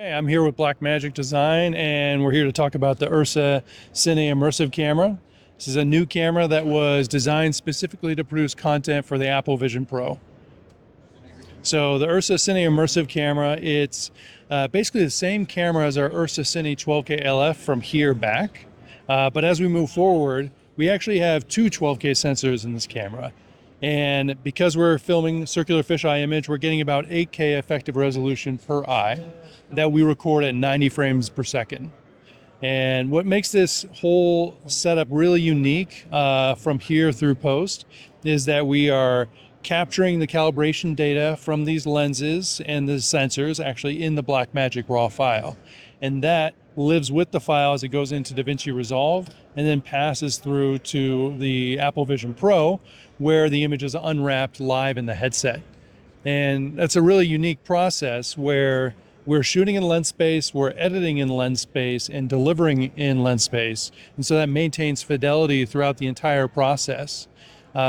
Hey, I'm here with Blackmagic Design, and we're here to talk about the URSA Cine Immersive Camera. This is a new camera that was designed specifically to produce content for the Apple Vision Pro. So the URSA Cine Immersive Camera, it's basically the same camera as our URSA Cine 12K LF from here back. But as we move forward, we actually have two 12K sensors in this camera. And because we're filming circular fisheye image, we're getting about 8K effective resolution per eye that we record at 90 frames per second. And what makes this whole setup really unique from here through post is that we are capturing the calibration data from these lenses and the sensors actually in the Blackmagic RAW file. And that lives with the file as it goes into DaVinci Resolve and then passes through to the Apple Vision Pro, where the image is unwrapped live in the headset. And that's a really unique process where we're shooting in lens space, we're editing in lens space, and delivering in lens space. And so that maintains fidelity throughout the entire process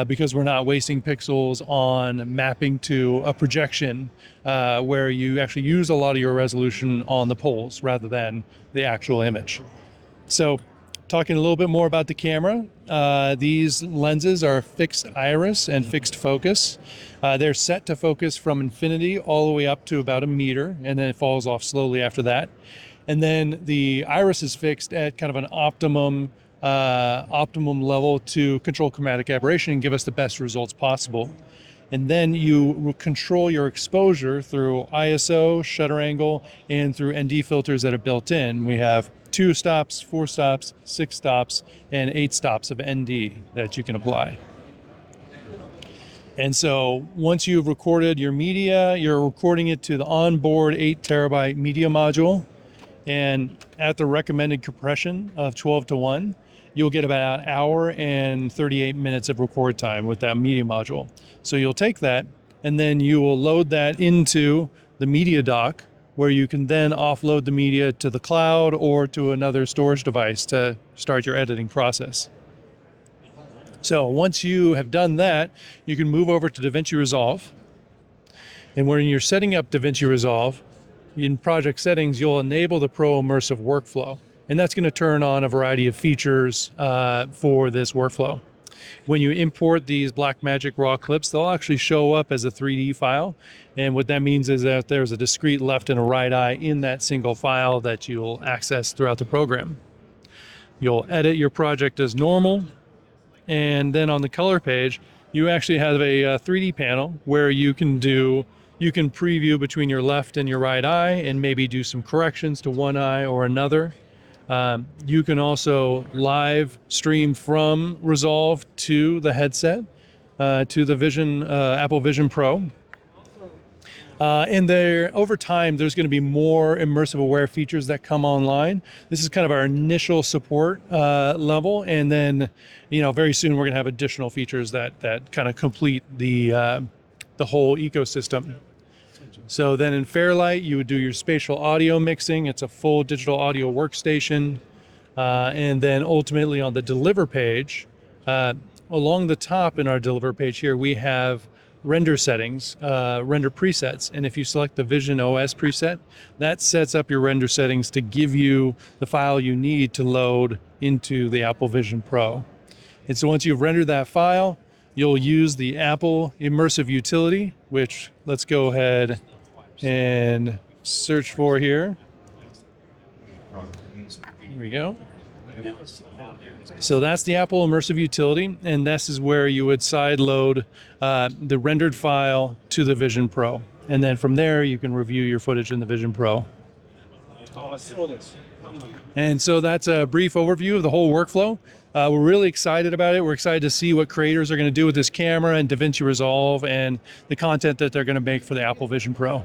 because we're not wasting pixels on mapping to a projection where you actually use a lot of your resolution on the poles rather than the actual image. So talking a little bit more about the camera, these lenses are fixed iris and fixed focus. They're set to focus from infinity all the way up to about 1 meter, and then it falls off slowly after that. And then the iris is fixed at kind of an optimum level to control chromatic aberration and give us the best results possible. And then you control your exposure through ISO, shutter angle, and through ND filters that are built in. We have 2 stops, 4 stops, 6 stops, and 8 stops of ND that you can apply. And so once you've recorded your media, you're recording it to the onboard 8 terabyte media module. And at the recommended compression of 12:1, you'll get about 1 hour and 38 minutes of record time with that media module. So you'll take that and then you will load that into the media dock, where you can then offload the media to the cloud or to another storage device to start your editing process. So once you have done that, you can move over to DaVinci Resolve. And when you're setting up DaVinci Resolve, in project settings, you'll enable the Pro Immersive Workflow. And that's going to turn on a variety of features for this workflow. When you import these Blackmagic RAW clips, they'll actually show up as a 3D file. And what that means is that there's a discrete left and a right eye in that single file that you'll access throughout the program. You'll edit your project as normal. And then on the color page, you actually have a 3D panel where you can preview between your left and your right eye and maybe do some corrections to one eye or another. You can also live stream from Resolve to the headset, to the Apple Vision Pro. And over time, there's going to be more immersive aware features that come online. This is kind of our initial support level. And then, very soon we're going to have additional features that kind of complete the whole ecosystem. So then in Fairlight, you would do your spatial audio mixing. It's a full digital audio workstation. And then ultimately on the deliver page, along the top in our deliver page here, we have render settings, render presets. And if you select the Vision OS preset, that sets up your render settings to give you the file you need to load into the Apple Vision Pro. And so once you've rendered that file, you'll use the Apple Immersive Utility, which let's go ahead and search for here. Here we go. So that's the Apple Immersive Utility, and this is where you would side load the rendered file to the Vision Pro. And then from there, you can review your footage in the Vision Pro. And so that's a brief overview of the whole workflow. We're really excited about it. We're excited to see what creators are going to do with this camera and DaVinci Resolve and the content that they're going to make for the Apple Vision Pro.